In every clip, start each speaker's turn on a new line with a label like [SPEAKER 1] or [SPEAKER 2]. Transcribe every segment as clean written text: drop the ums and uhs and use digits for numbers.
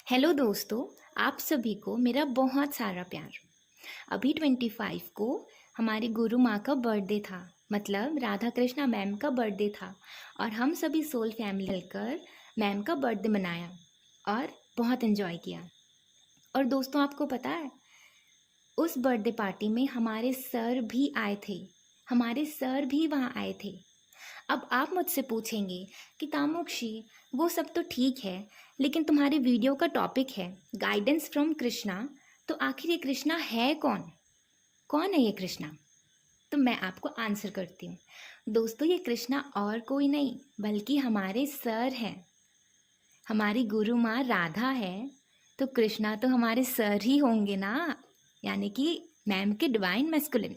[SPEAKER 1] Hello दोस्तों, आप सभी को मेरा बहुत सारा प्यार। अभी 25 को हमारी गुरु माँ का बर्थडे था, मतलब राधा कृष्णा मैम का बर्थडे था। और हम सभी सोल फैमिली मिलकर मैम का बर्थडे मनाया और बहुत एंजॉय किया। और दोस्तों, आपको पता है, उस बर्थडे पार्टी में हमारे सर भी आए थे। हमारे सर भी वहाँ आए थे। अब आप मुझसे पूछेंगे कि तामुक्षी, वो सब तो ठीक है, लेकिन तुम्हारे वीडियो का टॉपिक है गाइडेंस फ्रॉम कृष्णा, तो आखिर ये कृष्णा है कौन? कौन है ये कृष्णा? तो मैं आपको आंसर करती हूँ। दोस्तों, ये कृष्णा और कोई नहीं बल्कि हमारे सर हैं। हमारी गुरु माँ राधा है, तो कृष्णा तो हमारे सर ही होंगे ना, यानी कि मैम के डिवाइन मैस्कुलिन।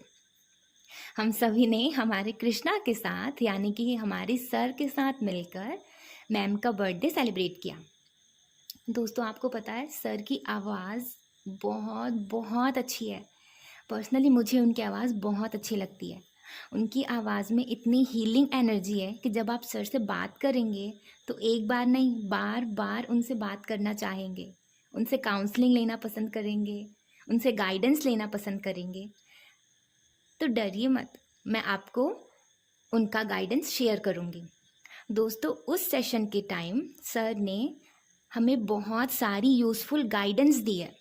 [SPEAKER 1] हम सभी ने हमारे कृष्णा के साथ, यानी कि हमारे सर के साथ मिलकर मैम का बर्थडे सेलिब्रेट किया। दोस्तों, आपको पता है, सर की आवाज़ बहुत बहुत अच्छी है। पर्सनली मुझे उनकी आवाज़ बहुत अच्छी लगती है। उनकी आवाज़ में इतनी हीलिंग एनर्जी है कि जब आप सर से बात करेंगे तो एक बार नहीं, बार बार उनसे बात करना चाहेंगे, उनसे काउंसलिंग लेना पसंद करेंगे, उनसे गाइडेंस लेना पसंद करेंगे। तो डरिए मत, मैं आपको उनका गाइडेंस शेयर करूँगी। दोस्तों, उस सेशन के टाइम सर ने हमें बहुत सारी यूज़फुल गाइडेंस दी है,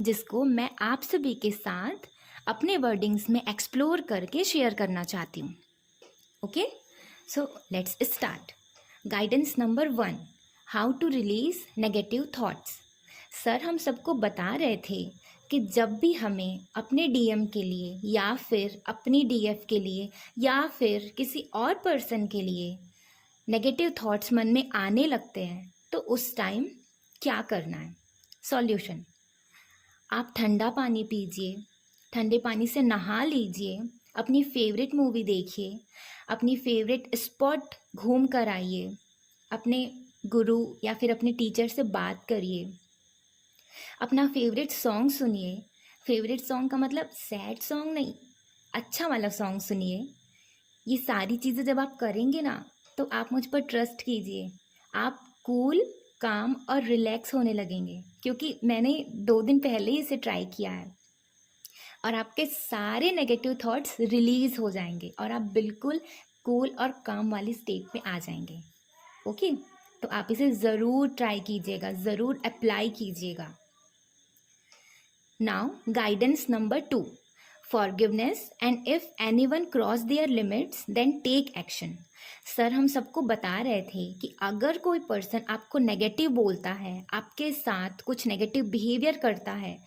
[SPEAKER 1] जिसको मैं आप सभी के साथ अपने वर्डिंग्स में एक्सप्लोर करके शेयर करना चाहती हूँ। Okay, so let's start. Guidance number 1, how to release negative thoughts. Sir हम सबको बता रहे थे कि जब भी हमें अपने डीएम के लिए या फिर अपनी डीएफ के लिए या फिर किसी और पर्सन के लिए नेगेटिव थॉट्स मन में आने लगते हैं, तो उस टाइम क्या करना है। सॉल्यूशन, आप ठंडा पानी पीजिए, ठंडे पानी से नहा लीजिए, अपनी फेवरेट मूवी देखिए, अपनी फेवरेट स्पॉट घूम कर आइए, अपने गुरु या फिर अपने टीचर से बात करिए, अपना फेवरेट सॉन्ग सुनिए। फेवरेट सॉन्ग का मतलब सैड सॉन्ग नहीं, अच्छा वाला सॉन्ग सुनिए। ये सारी चीज़ें जब आप करेंगे ना, तो आप मुझ पर ट्रस्ट कीजिए, आप कूल, काम और रिलैक्स होने लगेंगे, क्योंकि मैंने 2 दिन पहले ही इसे ट्राई किया है। और आपके सारे नेगेटिव थॉट्स रिलीज हो जाएंगे और आप बिल्कुल कूल और काम वाली स्टेट में आ जाएंगे। ओके, तो आप इसे ज़रूर ट्राई कीजिएगा, ज़रूर अप्लाई कीजिएगा। Now guidance number 2, forgiveness and if anyone cross their limits then take action. Sir हम सबको बता रहे थे कि अगर कोई पर्सन आपको नेगेटिव बोलता है, आपके साथ कुछ नेगेटिव बिहेवियर करता है,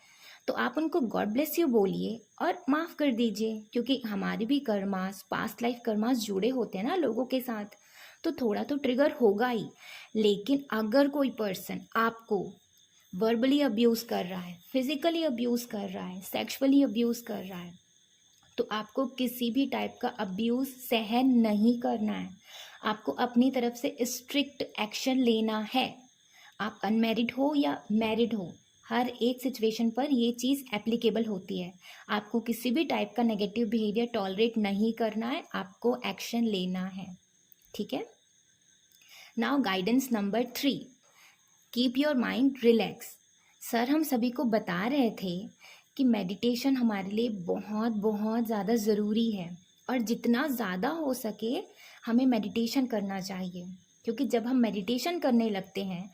[SPEAKER 1] तो आप उनको गॉड ब्लेस यू बोलिए और माफ़ कर दीजिए, क्योंकि हमारे भी कर्मास, पास्ट लाइफ कर्मास जुड़े होते हैं ना लोगों के साथ, तो थोड़ा तो ट्रिगर होगा ही। लेकिन अगर कोई पर्सन आपको वर्बली अब्यूज़ कर रहा है, फिजिकली अब्यूज़ कर रहा है, सेक्सुअली अब्यूज़ कर रहा है, तो आपको किसी भी टाइप का अब्यूज़ सहन नहीं करना है। आपको अपनी तरफ से स्ट्रिक्ट एक्शन लेना है। आप अनमैरिड हो या मैरिड हो, हर एक सिचुएशन पर ये चीज़ एप्लीकेबल होती है। आपको किसी भी टाइप का नेगेटिव बिहेवियर टॉलरेट नहीं करना है, आपको एक्शन लेना है। ठीक है। Now guidance number 3, keep your mind relax. Sir हम सभी को बता रहे थे कि मेडिटेशन हमारे लिए बहुत बहुत ज़्यादा ज़रूरी है, और जितना ज़्यादा हो सके हमें मेडिटेशन करना चाहिए, क्योंकि जब हम मेडिटेशन करने लगते हैं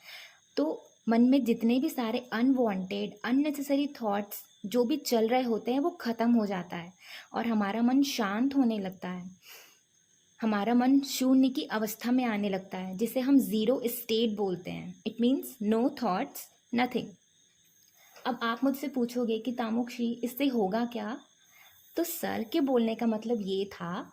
[SPEAKER 1] तो मन में जितने भी सारे अनवांटेड अननेसेसरी थॉट्स जो भी चल रहे होते हैं वो ख़त्म हो जाता है और हमारा मन शांत होने लगता है। हमारा मन शून्य की अवस्था में आने लगता है, जिसे हम ज़ीरो स्टेट बोलते हैं। It means no thoughts, nothing. अब आप मुझसे पूछोगे कि तामुक्षी, इससे होगा क्या? तो सर के बोलने का मतलब ये था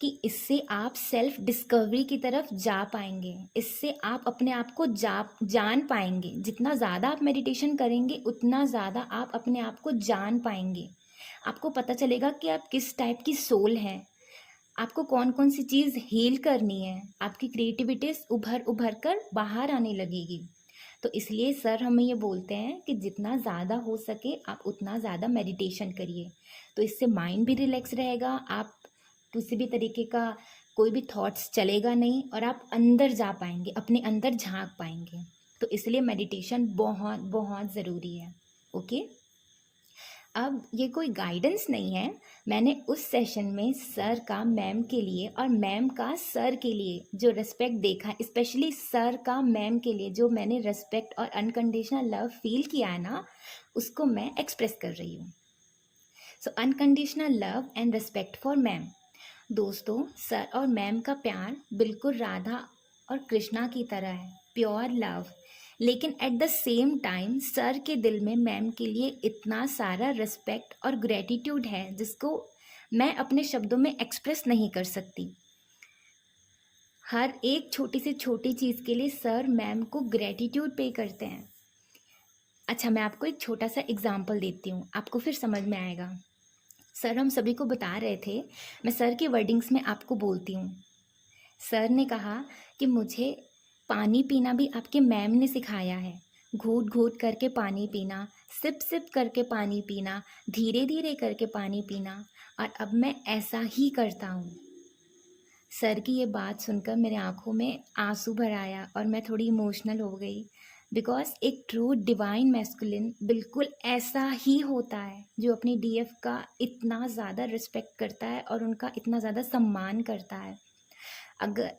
[SPEAKER 1] कि इससे आप सेल्फ डिस्कवरी की तरफ जा पाएंगे, इससे आप अपने आप को जान पाएंगे। जितना ज़्यादा आप मेडिटेशन करेंगे उतना ज़्यादा आप अपने आप को जान पाएंगे। आपको पता चलेगा कि आप किस टाइप की सोल हैं, आपको कौन कौन सी चीज़ हील करनी है, आपकी क्रिएटिविटीज़ उभर उभर कर बाहर आने लगेगी। तो इसलिए सर हमें ये बोलते हैं कि जितना ज़्यादा हो सके आप उतना ज़्यादा मेडिटेशन करिए। तो इससे माइंड भी रिलैक्स रहेगा, आप किसी भी तरीके का कोई भी थॉट्स चलेगा नहीं, और आप अंदर जा पाएंगे, अपने अंदर झांक पाएंगे। तो इसलिए मेडिटेशन बहुत बहुत ज़रूरी है। ओके, अब ये कोई गाइडेंस नहीं है। मैंने उस सेशन में सर का मैम के लिए और मैम का सर के लिए जो रिस्पेक्ट देखा, स्पेशली सर का मैम के लिए जो मैंने रिस्पेक्ट और अनकंडीशनल लव फील किया है ना, उसको मैं एक्सप्रेस कर रही हूँ। So unconditional love and respect for ma'am. दोस्तों, सर और मैम का प्यार बिल्कुल राधा और कृष्णा की तरह है, प्योर लव। लेकिन at the same time sir के दिल में मैम के लिए इतना सारा रिस्पेक्ट और ग्रेटिट्यूड है जिसको मैं अपने शब्दों में एक्सप्रेस नहीं कर सकती। हर एक छोटी से छोटी चीज़ के लिए सर मैम को ग्रेटिट्यूड पे करते हैं। अच्छा, मैं आपको एक छोटा सा एग्जाम्पल देती हूँ, आपको फिर समझ में आएगा। सर हम सभी को बता रहे थे, मैं सर के वर्डिंग्स में आपको बोलती हूँ। सर ने कहा कि मुझे पानी पीना भी आपके मैम ने सिखाया है। घूट घूट करके पानी पीना, सिप सिप करके पानी पीना, धीरे धीरे करके पानी पीना, और अब मैं ऐसा ही करता हूँ। सर की ये बात सुनकर मेरे आँखों में आंसू भर आया और मैं थोड़ी इमोशनल हो गई, बिकॉज एक ट्रू डिवाइन मैस्कुलिन बिल्कुल ऐसा ही होता है जो अपनी डीएफ का इतना ज़्यादा रिस्पेक्ट करता है और उनका इतना ज़्यादा सम्मान करता है। अगर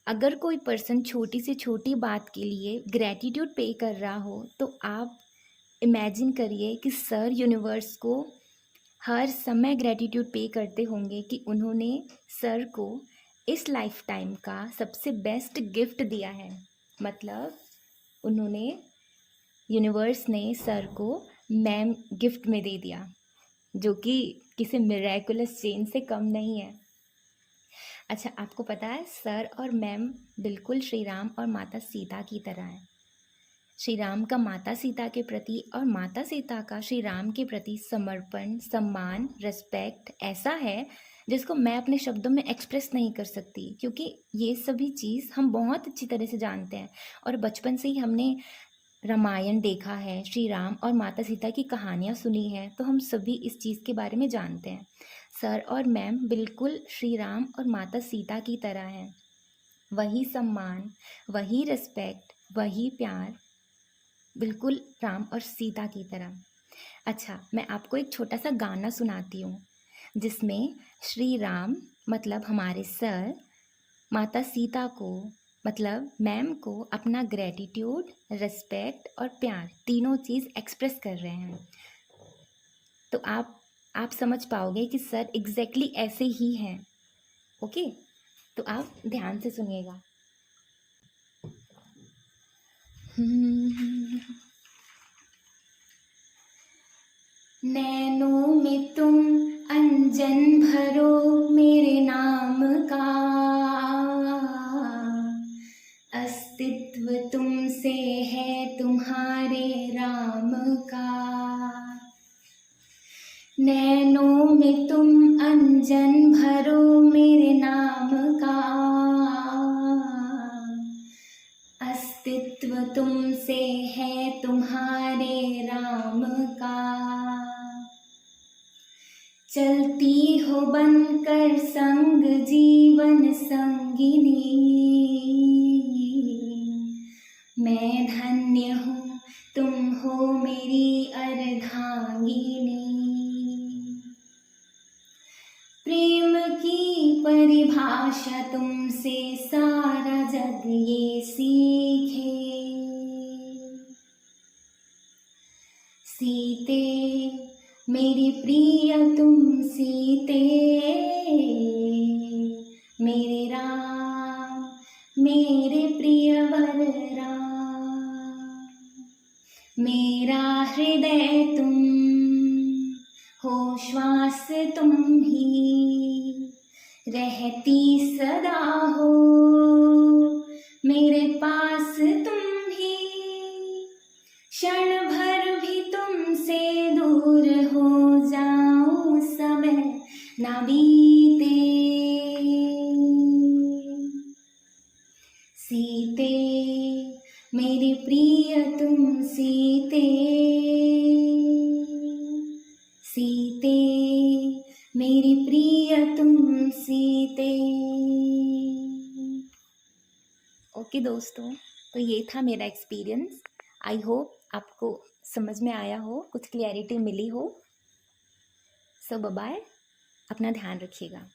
[SPEAKER 1] अगर कोई पर्सन छोटी से छोटी बात के लिए ग्रैटिट्यूड पे कर रहा हो, तो आप इमेजिन करिए कि सर यूनिवर्स को हर समय ग्रैटिट्यूड पे करते होंगे कि उन्होंने सर को इस लाइफ टाइम का सबसे बेस्ट गिफ्ट दिया है। मतलब उन्होंने, यूनिवर्स ने सर को मैम गिफ्ट में दे दिया, जो कि किसी मिरेकुलस चेन से कम नहीं है। अच्छा, आपको पता है सर और मैम बिल्कुल श्री राम और माता सीता की तरह है। श्री राम का माता सीता के प्रति और माता सीता का श्री राम के प्रति समर्पण, सम्मान, रिस्पेक्ट ऐसा है जिसको मैं अपने शब्दों में एक्सप्रेस नहीं कर सकती, क्योंकि ये सभी चीज़ हम बहुत अच्छी तरह से जानते हैं और बचपन से ही हमने रामायण देखा है, श्री राम और माता सीता की कहानियाँ सुनी हैं, तो हम सभी इस चीज़ के बारे में जानते हैं। सर और मैम बिल्कुल श्री राम और माता सीता की तरह हैं। वही सम्मान, वही रिस्पेक्ट, वही प्यार, बिल्कुल राम और सीता की तरह। अच्छा, मैं आपको एक छोटा सा गाना सुनाती हूँ जिसमें श्री राम मतलब हमारे सर, माता सीता को मतलब मैम को अपना ग्रेटिट्यूड, रिस्पेक्ट और प्यार तीनों चीज़ एक्सप्रेस कर रहे हैं। तो आप समझ पाओगे कि सर एग्जैक्टली ऐसे ही हैं। ओके, तो आप ध्यान से सुनिएगा। नैनों में तुम अंजन भरो मेरे नाम का, अस्तित्व तुमसे है तुम्हारे राम का। नैनों में तुम अंजन भरो मेरे नाम का, अस्तित्व तुमसे है तुम्हारे राम का। चलती हो बनकर संग जीवन संगिनी, मैं धन्य हूँ तुम हो मेरी अर्धांगिनी। प्रेम की परिभाषा तुमसे सारा जग ये सीखे, सीते मेरी प्रिय तुम सीते, मेरे राम मेरे प्रिय वर राम। मेरा हृदय तुम हो, श्वास तुम ही रहती सदा हो, मेरे पास तुम ही क्षण भर भी तुमसे दूर हो जाऊं समय ना बीते। सीते मेरी प्रिय तुम सीते, सीते मेरी प्रिय तुम सीते। ओके दोस्तों, तो ये था मेरा एक्सपीरियंस। आई होप आपको समझ में आया हो, कुछ क्लैरिटी मिली हो। सो बाय, अपना ध्यान रखिएगा।